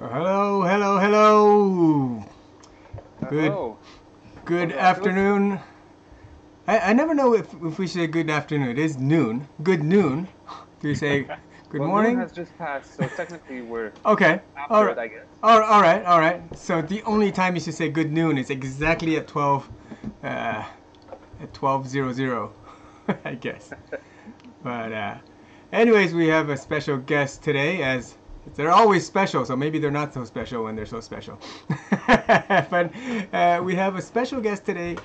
Hello, hello, hello. Good, Hello. good Bonjour à tous. afternoon. I never know if we say good afternoon. It is noon. Good noon. Do we say good Well, noon morning? has just passed, so technically we're Okay. All after right. it, I guess. All right. All right. So the only time you should say good noon is exactly at 12, at 12:00, I guess. But anyways, we have a special guest today, as they're always special, so maybe they're not so special when they're so special. But we have a special guest today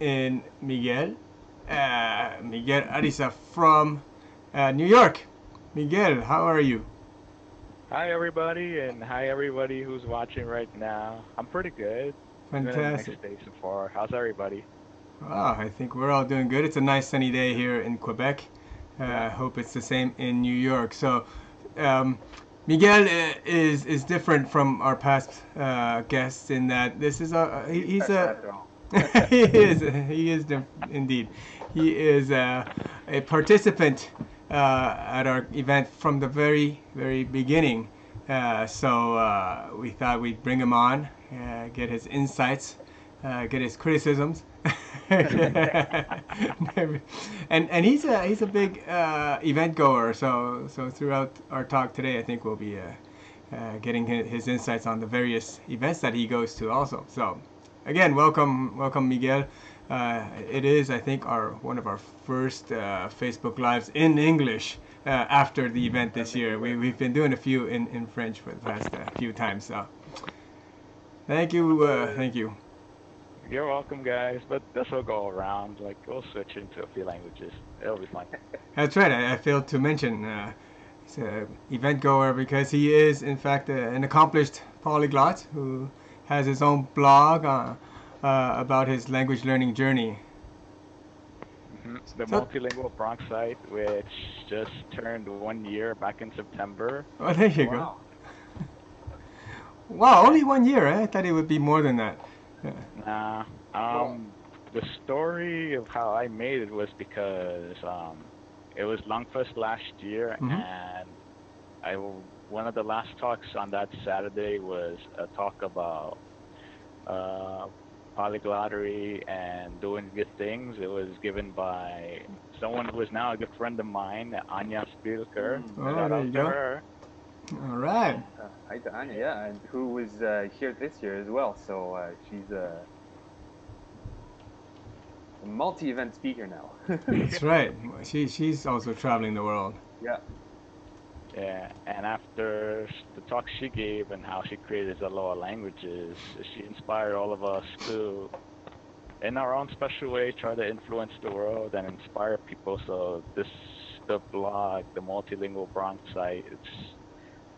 in Miguel, Miguel Ariza from New York. Miguel, how are you? Hi everybody, and hi everybody who's watching right now. I'm pretty good. It's been a nice Fantastic. day so far. How's everybody? Wow, I think we're all doing good. It's a nice sunny day here in Quebec. I Yeah. hope it's the same in New York. So, um, Miguel is different from our past guests in that this is He's he's special a after all. he is indeed he is a participant at our event from the very beginning. So we thought we'd bring him on, get his insights, get his criticisms. And he's a big event goer. So throughout our talk today, I think we'll be getting his insights on the various events that he goes to also. So again, welcome Miguel. It is, I think, our one of our first Facebook lives in English after the event this year. We've been doing a few in French for the past few times. So thank you. You're welcome, guys. But this will go around. Like we'll switch into a few languages. It'll be fun. That's right. I failed to mention he's an event goer because he is, in fact, an accomplished polyglot who has his own blog about his language learning journey. It's the So, Multilingual Bronxite, which just turned 1 year back in September. oh, there Oh, you go. wow. Wow, And only 1 year, eh? I thought it would be more than that. Yeah. nah, Well, the story of how I made it was because it was LangFest last year, Mm-hmm. and one of the last talks on that Saturday was a talk about uh, polyglottery and doing good things. It was given by someone who is now a good friend of mine, Anya Spilker. Oh, Shout there out you to go. her. All right. hi to Anya, yeah, and who was here this year as well. So she's a multi-event speaker now. That's right. She's also traveling the world. Yeah. Yeah, and after the talk she gave and how she created the law of languages, she inspired all of us to, in our own special way, try to influence the world and inspire people. So the blog, the Multilingual Bronx site, it's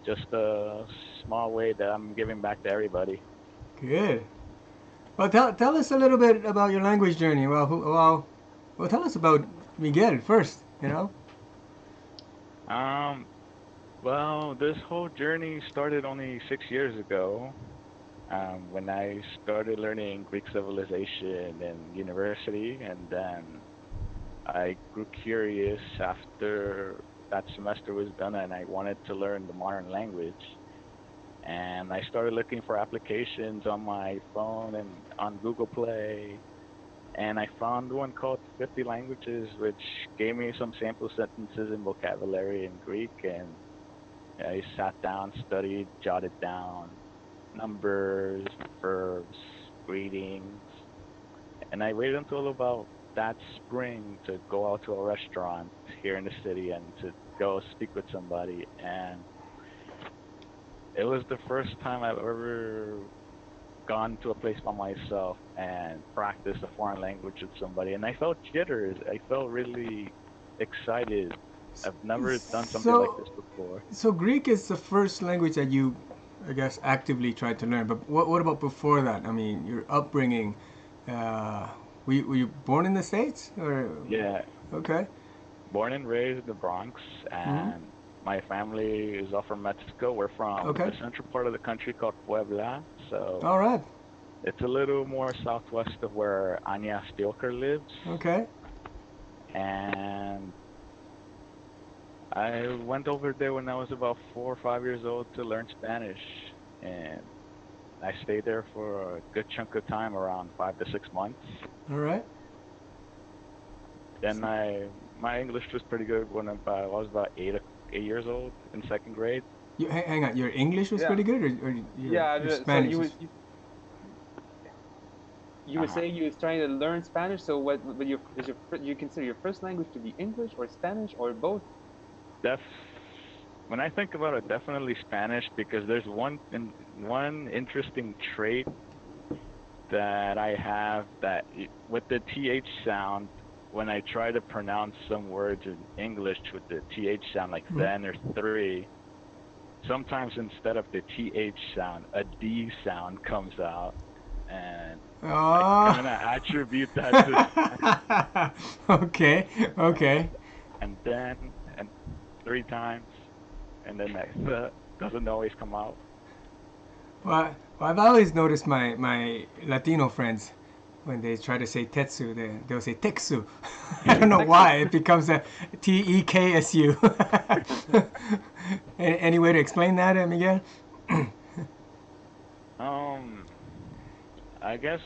just a small way that I'm giving back to everybody. Good. Well, tell us a little bit about your language journey. Well, tell us about Miguel first. You know. Um, well, this whole journey started only 6 years ago, when I started learning Greek civilization in university, and then I grew curious after that semester was done, and I wanted to learn the modern language. And I started looking for applications on my phone and on Google Play, and I found one called 50 Languages, which gave me some sample sentences and vocabulary in Greek, and I sat down, studied, jotted down numbers, verbs, greetings, and I waited until about that spring to go out to a restaurant here in the city and to go speak with somebody. And it was the first time I've ever gone to a place by myself and practiced a foreign language with somebody. And I felt jitters. I felt really excited. I've never done something like So this before. so Greek is the first language that you, I guess, actively tried to learn. But what about before that? I mean, your upbringing. Uh, were you born in the States or Yeah, okay? born and raised in the Bronx, Mm-hmm. and my family is all from Mexico. We're from Okay. the central part of the country called Puebla, so All right. it's a little more southwest of where Anya Spilker lives. Okay. And I went over there when I was about 4 or 5 years old to learn Spanish, and I stayed there for a good chunk of time, around 5 to 6 months. All right. Then my English was pretty good when I was about 8 years old in second grade. Hang on. Your English was Yeah. pretty good, or Yeah. your So Spanish? you were saying you was trying to learn Spanish. So what? But you consider your first language to be English or Spanish or both? Def when I think about it, definitely Spanish, because there's one interesting trait that I have, that with the th sound, when I try to pronounce some words in English with the th sound, like then or three, sometimes instead of the th sound, a d sound comes out, and I kind of attribute that to Okay. Okay. and then and three times, and then that doesn't always come out. Well, I've always noticed my Latino friends, when they try to say tetsu, they'll say teksu. I don't know why. It becomes a teksu. Any way to explain that, Miguel? I guess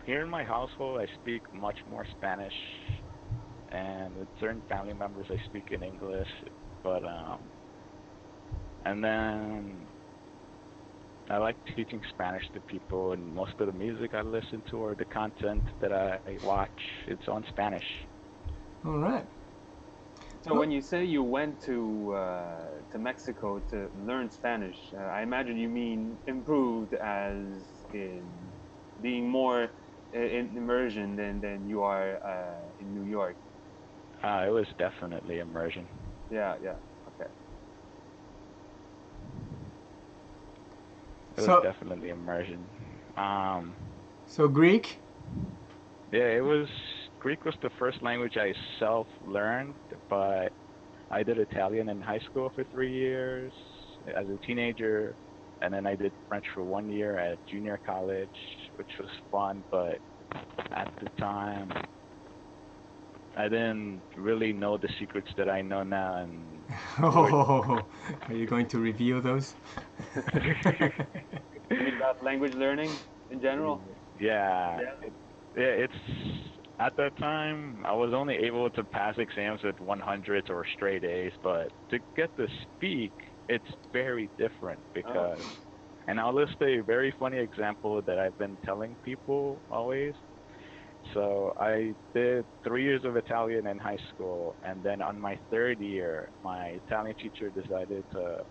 here in my household, I speak much more Spanish, and with certain family members, I speak in English. But and then I like teaching Spanish to people, and most of the music I listen to or the content that I watch, it's on Spanish. All right. So when you say you went to Mexico to learn Spanish, I imagine you mean improved, as in being more in immersion than you are in New York. It was definitely immersion. Yeah, yeah, okay. It was definitely immersion. So Greek? Yeah, Greek was the first language I self-learned, but I did Italian in high school for 3 years as a teenager, and then I did French for 1 year at junior college, which was fun, but at the time, I didn't really know the secrets that I know now. And are you going to reveal those? You mean about language learning in general? Yeah. It's at that time I was only able to pass exams with 100s or straight A's, but to get to speak, it's very different because. And I'll list a very funny example that I've been telling people always. So I did 3 years of Italian in high school, and then on my third year, my Italian teacher decided to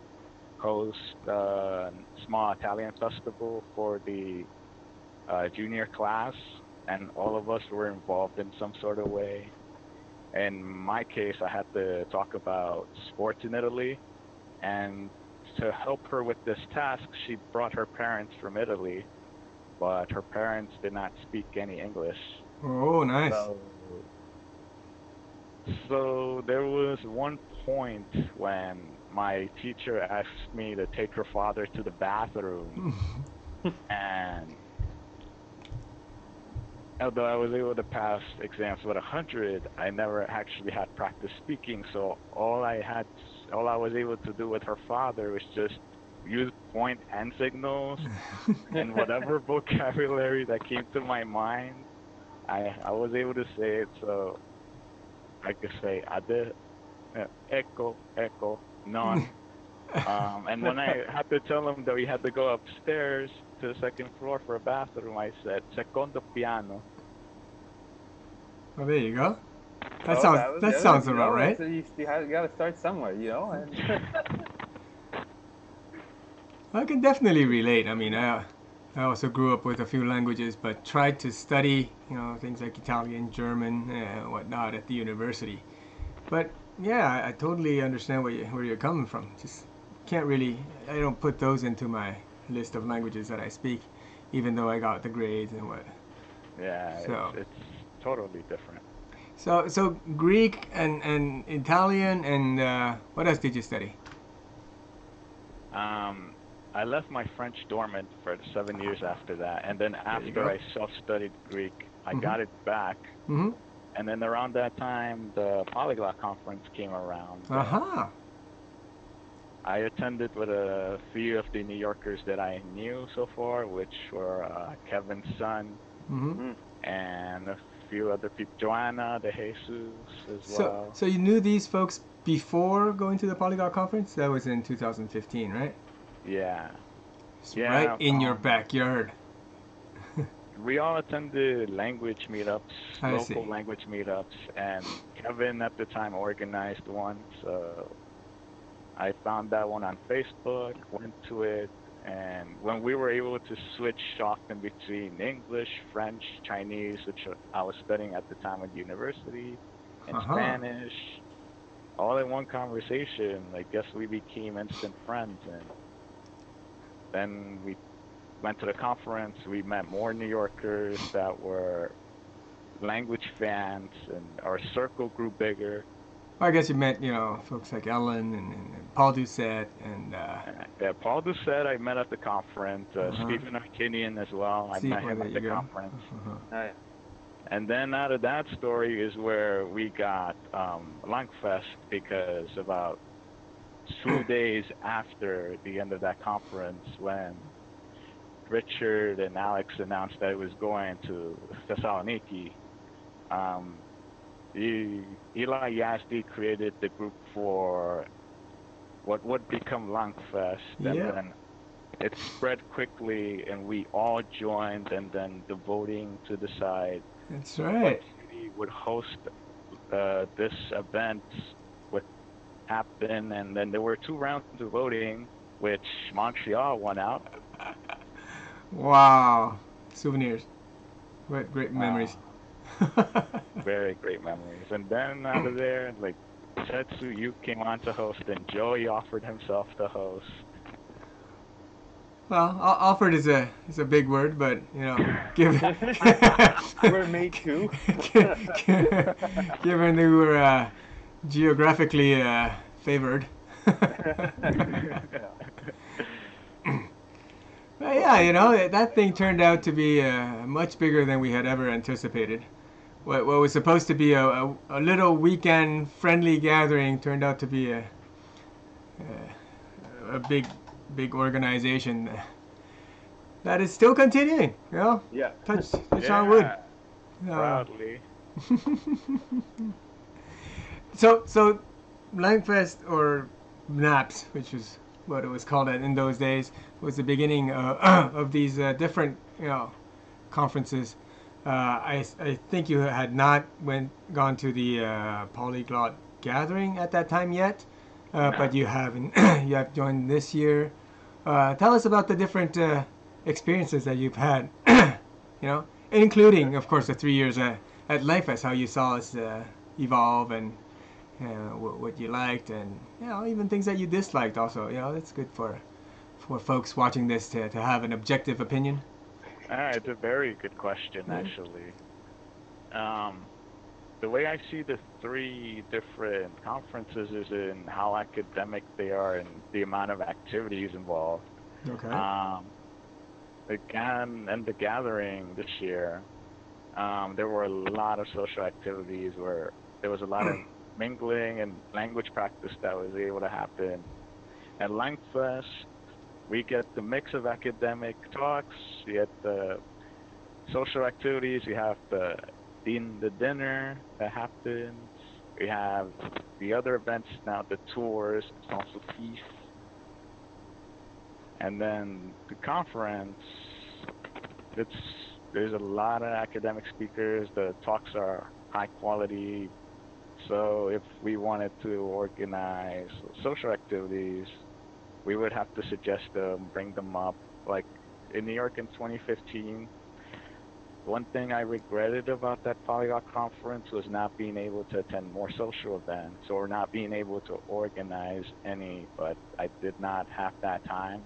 host a small Italian festival for the junior class, and all of us were involved in some sort of way. In my case, I had to talk about sports in Italy, and to help her with this task, she brought her parents from Italy, but her parents did not speak any English. Oh, nice. So there was one point when my teacher asked me to take her father to the bathroom, and although I was able to pass exams with 100, I never actually had practice speaking. So all I was able to do with her father was just use point hand signals and whatever vocabulary that came to my mind. I was able to say it. So I could say ade, echo, echo, non. And when I had to tell him that we had to go upstairs to the second floor for a bathroom, I said secondo piano. Well, there you go. That sounds about right. So you got to start somewhere, And I can definitely relate. I mean, I also grew up with a few languages, but tried to study, things like Italian, German, whatnot at the university. But yeah, I totally understand where you're coming from. Just can't really. I don't put those into my list of languages that I speak, even though I got the grades and what. Yeah, it's totally different. So Greek and Italian and what else did you study? I left my French dormant for 7 years after that, and then after I self-studied Greek, I got it back, And then around that time, the Polyglot Conference came around. Uh-huh. I attended with a few of the New Yorkers that I knew so far, which were Kevin's son Mm-hmm. and a few other people, Joanna de Jesus as So, well. so you knew these folks before going to the Polyglot Conference? That was in 2015, right? Yeah. It's Yeah, right in your backyard. We all attended language meetups, I local see. language meetups, and Kevin at the time organized one, so I found that one on Facebook, went to it, and when we were able to switch often between English, French, Chinese, which I was studying at the time at university, and Uh-huh. Spanish, all in one conversation, I guess we became instant friends, and then we went to the conference. We met more New Yorkers that were language fans, and our circle grew bigger. Well, I guess you met, folks like Ellen and Paul Doucette and Yeah, Paul Doucette I met at the conference. uh-huh. Stephen Arkinian as well. I See, met well, him there at you the go. conference. Uh-huh. Oh, yeah. And then out of that story is where we got LangFest, because about 2 days after the end of that conference, when Richard and Alex announced that it was going to Thessaloniki, um, Eli Yazdi created the group for what would become LangFest, and Yeah, then it spread quickly, and we all joined, and then the voting to decide that's what right. city would host this event would happen, and then there were 2 rounds of voting, which Montreal won out. Wow. Souvenirs. Great Uh, memories. Very great memories. And then out of there, like Tetsu, you came on to host, and Joey offered himself to host. Well, offered is a big word, but give, We're made to. given we were geographically favored. Yeah. But yeah, that thing turned out to be much bigger than we had ever anticipated. What was supposed to be a little weekend friendly gathering turned out to be a big organization that is still continuing. Yeah. Touch on wood. Yeah, Uh, proudly. so Langfest, or NAPS, which is what it was called in those days, was the beginning of these different conferences. I think you had not gone to the polyglot gathering at that time yet, but No. you haven't. You have joined this year. Tell us about the different experiences that you've had, including, of course, the 3 years at LifeS, how you saw us evolve, and what you liked, and even things that you disliked. Also, that's good for folks watching this to have an objective opinion. It's a very good question, Yeah. actually. Um, the way I see the 3 different conferences is in how academic they are and the amount of activities involved. Okay. Um, Again, and the gathering this year, there were a lot of social activities where there was a lot of mingling and language practice that was able to happen. At LangFest, we get the mix of academic talks, you get the social activities, you have the dinner that happens, we have the other events now, the tours, sans souci, and then the conference. It's there's a lot of academic speakers. The talks are high quality. So if we wanted to organize social activities, we would have to suggest them, bring them up. Like in New York in 2015, one thing I regretted about that Polyglot conference was not being able to attend more social events or not being able to organize any, but I did not have that time.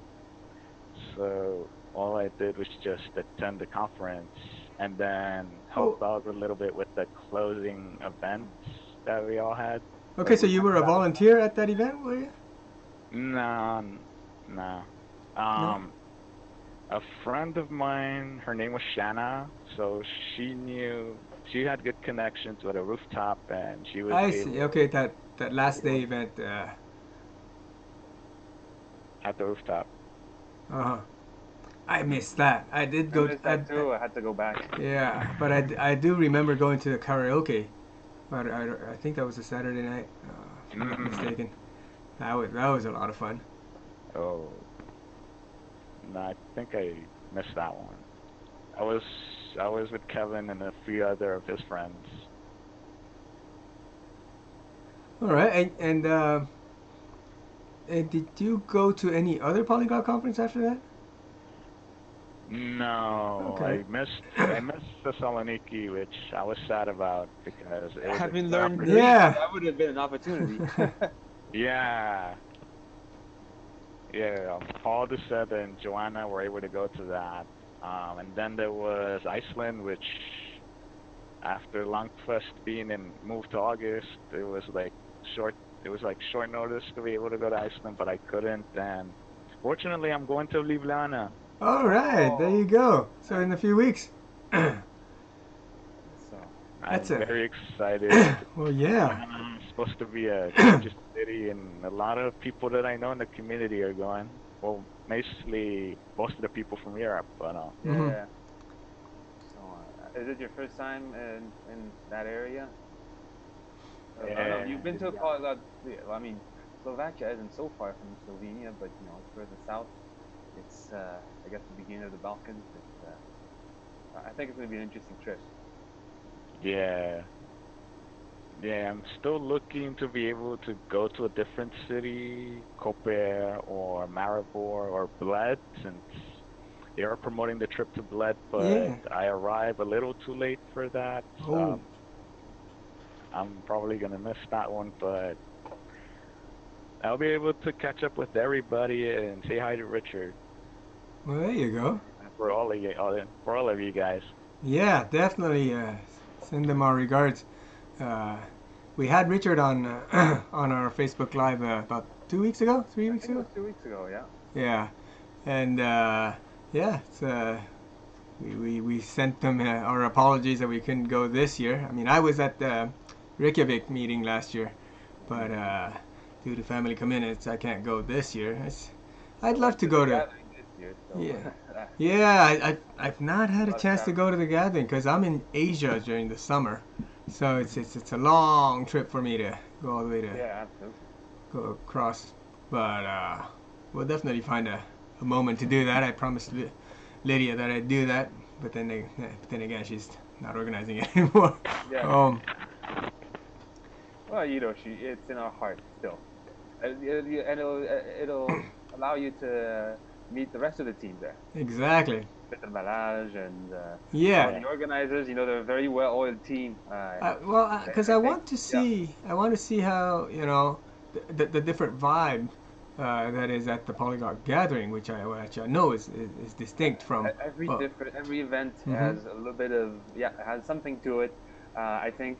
So all I did was just attend the conference and then help Oh, out a little bit with the closing events that we all had. okay. Like So we you had were a volunteer at that event, were you? no, no. No. Um, a friend of mine, her name was Shanna, so she knew she had good connections with a rooftop, and she was I able see. Okay, that last day event. at the rooftop. Uh-huh. I missed that. I did I go. missed that too. I had to go back. Yeah, but I do remember going to the karaoke. But I think that was a Saturday night, if I'm not mistaken. That was a lot of fun. Oh, no, I think I missed that one. I was I was with Kevin and a few other of his friends. All right, and did you go to any other polyglot conference after that? No, Okay. I missed Thessaloniki, which I was sad about because it was Having learned Greek, Yeah. that would have been an opportunity. yeah. Yeah, Paul Doucette and Joanna were able to go to that. And then there was Iceland, which after LangFest being moved to August, it was like short notice to be able to go to Iceland, but I couldn't. And fortunately, I'm going to Ljubljana. All right, there you go. So in a few weeks. So, That's I'm a- very excited. Well, yeah. It's supposed to be a gorgeous city, and a lot of people that I know in the community are going. Well, mostly most of the people from Europe, but yeah. Mhm. So, is it your first time in that area? I know Yeah. you've been to a polyglot. Well, I mean, Slovakia isn't so far from Slovenia, but you know, it's further south. It's, I guess, the beginning of the Balkans. I think it's going to be an interesting trip. Yeah. Yeah, I'm still looking to be able to go to a different city, Koper or Maribor or Bled, since they are promoting the trip to Bled, but Yeah. I arrive a little too late for that. Oh. I'm probably gonna miss that one, but I'll be able to catch up with everybody and say hi to Richard Well, there you go. for all of you guys. Yeah, definitely. Send them our regards. We had Richard on on our Facebook Live about 2 weeks ago, 3 I weeks think it ago. was 2 weeks ago, yeah. Yeah, and yeah, it's, we sent them our apologies that we couldn't go this year. I mean, I was at the Reykjavik meeting last year, but due to family commitments, I can't go this year. I'd love to go to. Gathering this year, so Yeah. Yeah, I've not had a Lots of chance to go to the gathering because I'm in Asia during the summer, so it's a long trip for me to go all the way to yeah, absolutely. go across. But we'll definitely find a moment to do that. I promised Lydia that I'd do that, but then again she's not organizing it anymore. Yeah. Well, you know, it's in our heart still, and it'll allow you to meet the rest of the team there. Exactly. Peter Balaj and all Yeah. the organizers. You know, they're a very well-oiled team. Well, because I I think- want to see, I want to see how the different vibe that is at the Polyglot Gathering, which I know is distinct from. every well, every event Mhm. has a little bit of has something to it. I think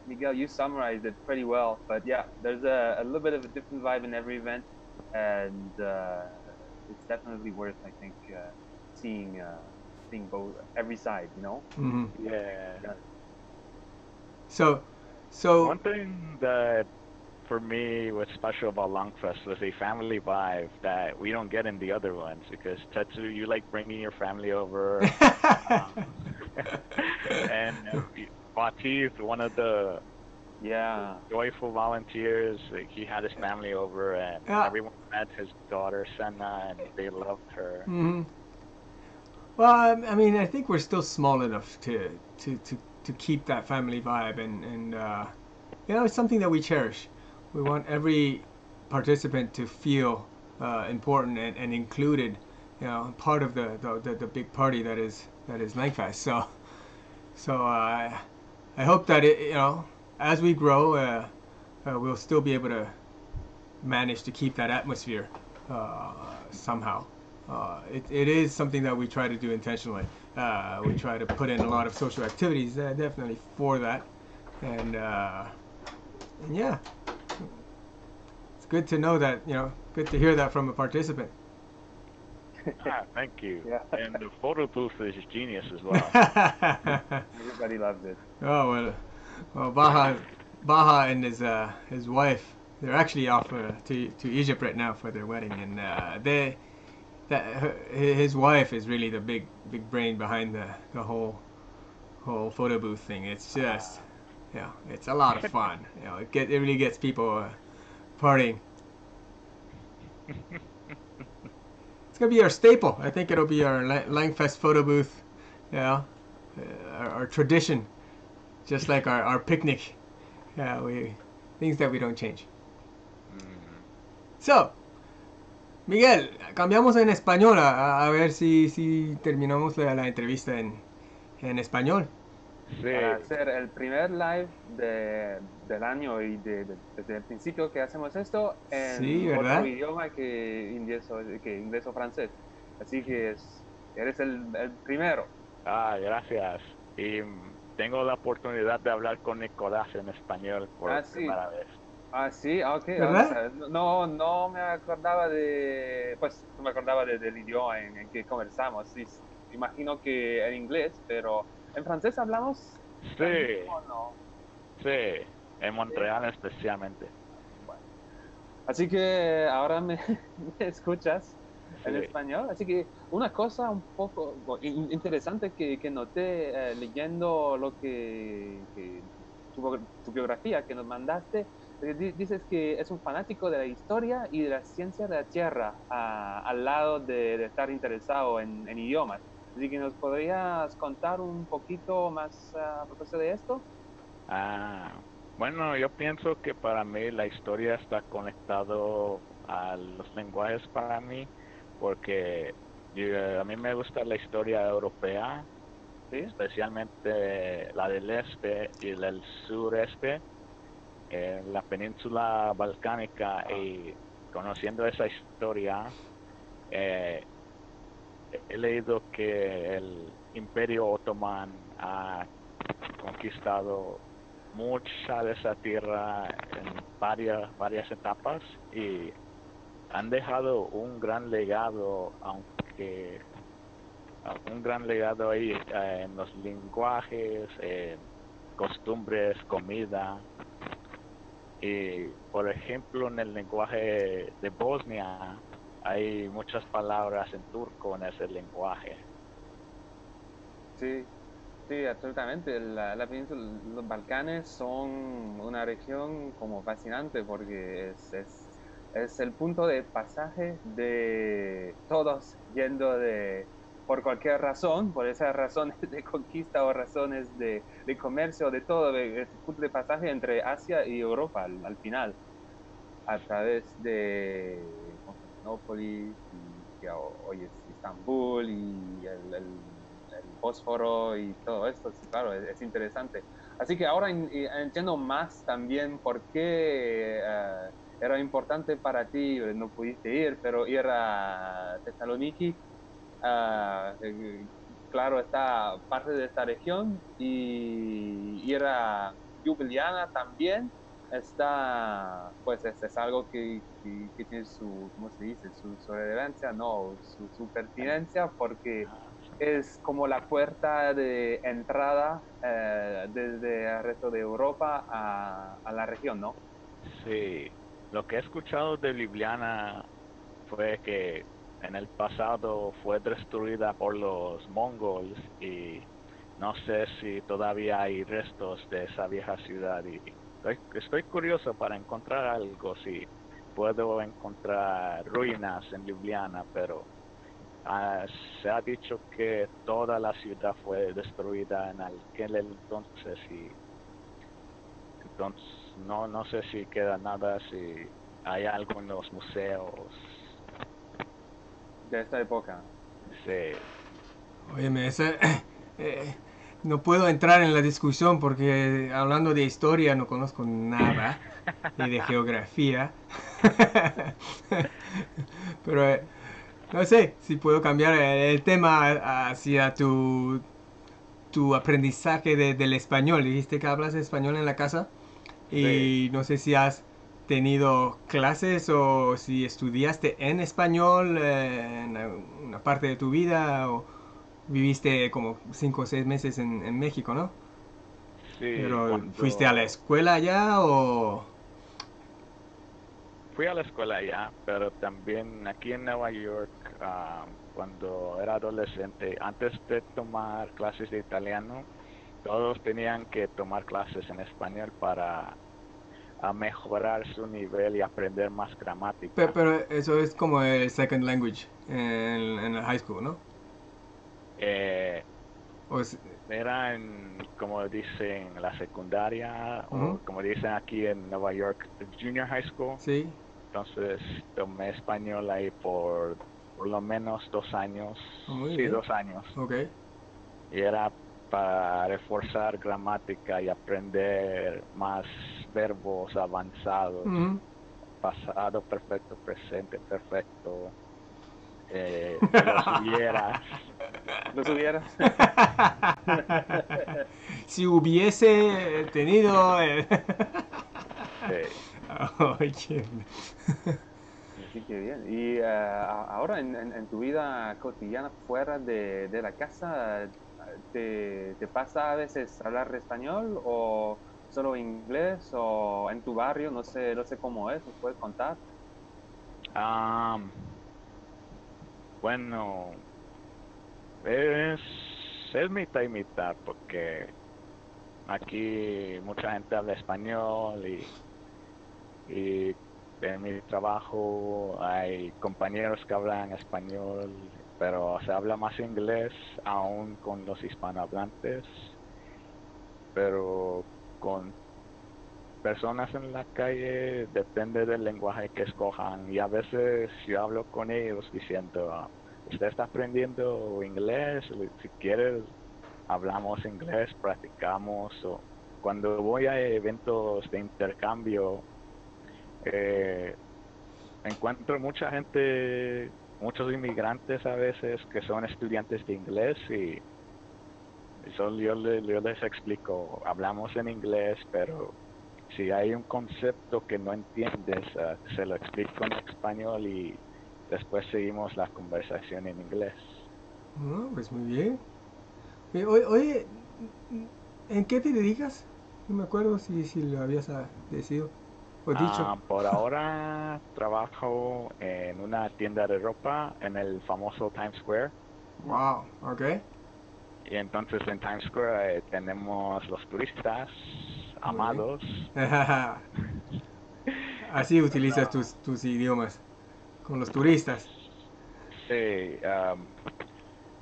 Miguel, you summarized it pretty well. But yeah, there's a little bit of a different vibe in every event, and it's definitely worth, I think, seeing both every side. You know. mhm. Yeah. So One thing that for me was special about LangFest was a family vibe that we don't get in the other ones, because Tetsu, you like bringing your family over, and Fatih, one of the Yeah. joyful volunteers, like, he had his family over, and Yeah. everyone met his daughter Senna, and they loved her. Mhm. Well, I mean, I think we're still small enough to keep that family vibe, and it's something that we cherish. We want every participant to feel important and included, part of the big party that is LangFest. So I hope that as we grow, we'll still be able to manage to keep that atmosphere somehow. It is something that we try to do intentionally. We try to put in a lot of social activities, definitely for that, and yeah, it's good to know that, good to hear that from a participant. Thank you. Yeah. And the photo booth is genius as well. Everybody loves it. Oh well, Baja and his wife, they're actually off to Egypt right now for their wedding, and his wife is really the big brain behind the whole photo booth thing. It's just it's a lot of fun. It really gets people partying. It's gonna be our staple. I think it'll be our LangFest photo booth. Our tradition, just like our picnic. Things that we don't change. So, Miguel, cambiamos en español a ver si terminamos la entrevista en español. Sí, Para hacer el primer live del año y desde el principio que hacemos esto en Sí, ¿verdad? otro idioma que inglés o francés. Así que eres el primero. gracias. Y tengo la oportunidad de hablar con Nicolás en español por Sí. primera vez. Sí, ok. ¿Verdad? No me acordaba no me acordaba del idioma en que conversamos. Sí, imagino que en inglés, pero en francés hablamos. Sí, ¿O no? sí, en Montreal especialmente. Bueno. Así que ahora me escuchas en Sí. español. Así que una cosa un poco interesante que noté leyendo tu biografía que nos mandaste, dices que es un fanático de la historia y de la ciencia de la tierra, al lado de estar interesado en idiomas. Así que nos podrías contar un poquito más a propósito de esto. Bueno, yo pienso que para mí la historia está conectado a los lenguajes para mí, porque a mí me gusta la historia europea, ¿Sí? especialmente la del este y del sureste, la península balcánica, y conociendo esa historia, he leído que el Imperio Otomán ha conquistado mucha de esa tierra en varias etapas y han dejado un gran legado, un gran legado ahí en los lenguajes, costumbres, comida. Y por ejemplo, en el lenguaje de Bosnia hay muchas palabras en turco en ese lenguaje. Sí, absolutamente. La península, los Balcanes son una región como fascinante porque es el punto de pasaje de todos yendo por cualquier razón, por esas razones de conquista o razones de comercio, de todo, es el punto de pasaje entre Asia y Europa al final, a través de Constantinopla y hoy es Estambul y el Bósforo y todo esto, sí, claro, es interesante. Así que ahora entiendo más también por qué era importante para ti, no pudiste ir, pero ir a Thessaloniki, claro, está parte de esta región, y ir a Ljubljana también está, pues es algo que tiene su, ¿cómo se dice? Su relevancia, no, su pertinencia, porque es como la puerta de entrada desde el resto de Europa a la región, ¿no? Sí, lo que he escuchado de Ljubljana fue que en el pasado fue destruida por los mongols y no sé si todavía hay restos de esa vieja ciudad, y estoy curioso para encontrar algo, si puedo encontrar ruinas en Ljubljana, pero se ha dicho que toda la ciudad fue destruida en aquel entonces, y entonces no sé si queda nada, si hay algo en los museos. De esta época. Sí. Óyeme, no puedo entrar en la discusión porque hablando de historia no conozco nada y de geografía. Pero no sé si puedo cambiar el tema hacia tu aprendizaje del español. Dijiste que hablas español en la casa Sí. y no sé si has tenido clases o si estudiaste en español en una parte de tu vida o viviste como 5 o 6 meses en México, ¿no? Sí, Pero ¿fuiste a la cuando escuela allá o...? fui a la escuela ya, pero también aquí en Nueva York, cuando era adolescente, antes de tomar clases de italiano, todos tenían que tomar clases en español para mejorar su nivel y aprender más gramática. Pero eso es como el second language en el high school, ¿no? Eh, O es- Era en, como dicen, la secundaria, Ujú, o como dicen aquí en Nueva York, junior high school. sí, Entonces tomé español ahí por lo menos 2 años, muy sí, bien, 2 años. ok. Y era para reforzar gramática y aprender más verbos avanzados, Ujú. pasado perfecto, presente perfecto, los hubieras. ¿Los hubieras? Si hubiese tenido... Sí. Oye. Sí, qué bien. Y ahora en tu vida cotidiana fuera de la casa, ¿te pasa a veces hablar español o solo inglés o en tu barrio? No sé cómo es, ¿nos puedes contar? Am, bueno, es, es mitad y mitad porque aquí mucha gente habla español y en mi trabajo hay compañeros que hablan español, pero se habla más inglés aún con los hispanohablantes, pero con personas en la calle depende del lenguaje que escojan y a veces yo hablo con ellos diciendo, usted está aprendiendo inglés, si quieres hablamos inglés, practicamos o cuando voy a eventos de intercambio eh, encuentro mucha gente, muchos inmigrantes a veces que son estudiantes de inglés y yo les explico, hablamos en inglés, pero si hay un concepto que no entiendes, se lo explico en español y después seguimos la conversación en inglés. No, pues muy bien. Oye, ¿en qué te dedicas? No me acuerdo si lo habías decidido o dicho. Por ahora trabajo en una tienda de ropa en el famoso Times Square. Wow, ok. Y entonces en Times Square tenemos los turistas Muy bien. amados. Así utilizas tus idiomas con los turistas. Sí,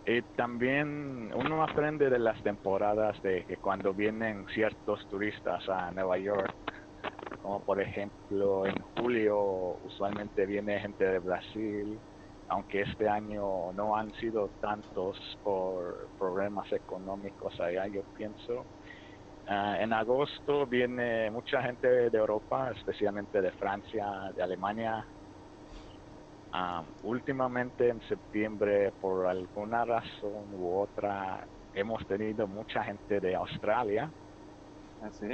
y también uno aprende de las temporadas de que cuando vienen ciertos turistas a Nueva York, como por ejemplo en julio usualmente viene gente de Brasil, aunque este año no han sido tantos por problemas económicos allá, yo pienso. En agosto viene mucha gente de Europa, especialmente de Francia, de Alemania. Últimamente en septiembre, por alguna razón u otra, hemos tenido mucha gente de Australia. Así.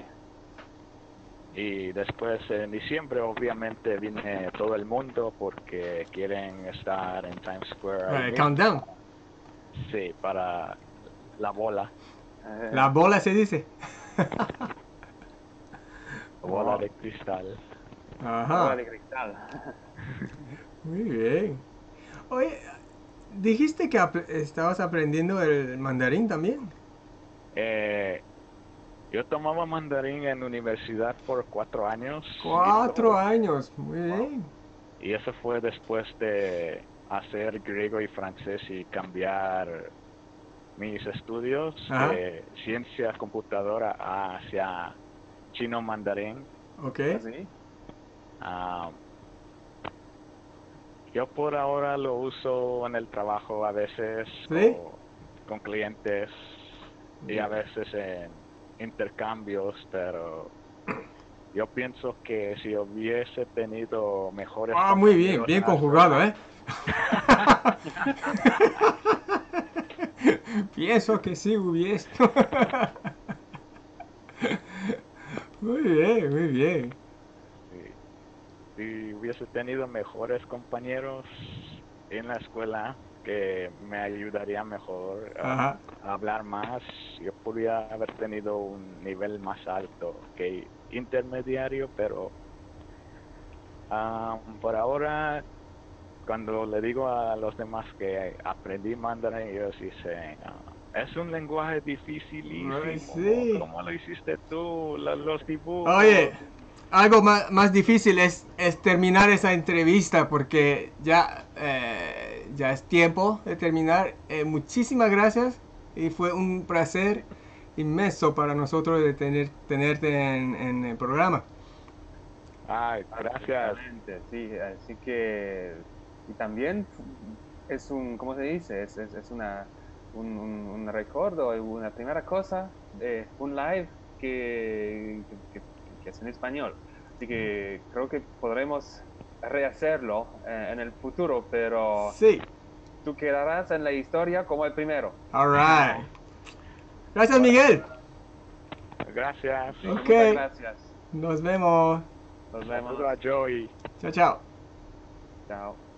Y después en diciembre obviamente viene todo el mundo porque quieren estar en Times Square ahí mismo. Countdown. Sí, para la bola, La bola se dice. la bola Wow. de cristal. La bola Ajá. de cristal. Muy bien. Oye, dijiste que estabas aprendiendo el mandarín también. Eh, yo tomaba mandarín en universidad por 4 años y eso, 4 años. Muy wow, bien. y eso fue después de hacer griego y francés y cambiar mis estudios Ajá. de ciencia computadora hacia chino mandarín. Ok. Así. Ah, yo por ahora lo uso en el trabajo a veces ¿Sí? con clientes y a Bien. veces en intercambios, pero yo pienso que si hubiese tenido mejores Ah, muy bien. compañeros Bien en la conjugado, escuela, ¿eh? Pienso que sí hubiese. Muy bien, muy bien. sí. si hubiese tenido mejores compañeros en la escuela que me ayudaría mejor Ajá. a hablar más, yo podría haber tenido un nivel más alto que intermediario, pero por ahora, cuando le digo a los demás que aprendí mandarín, ellos dicen, es un lenguaje Ay, dificilísimo, sí. ¿cómo lo hiciste tú? Los Oye, dibujos. algo más difícil es terminar esa entrevista porque ya es tiempo de terminar. Muchísimas gracias y fue un placer inmenso para nosotros de tenerte en el programa. Ay, gracias. Absolutamente, sí. Así que, y también es un, ¿cómo se dice? Es un recuerdo, una primera cosa, un live que es en español. Así que creo que podremos rehacerlo en el futuro, pero Sí, tú quedarás en la historia como el primero. all right. Gracias, Bueno, Miguel. gracias. Así que Ok, muchas gracias. nos vemos. Nos vemos. Saludo a Joey. Chao, chao. Chao.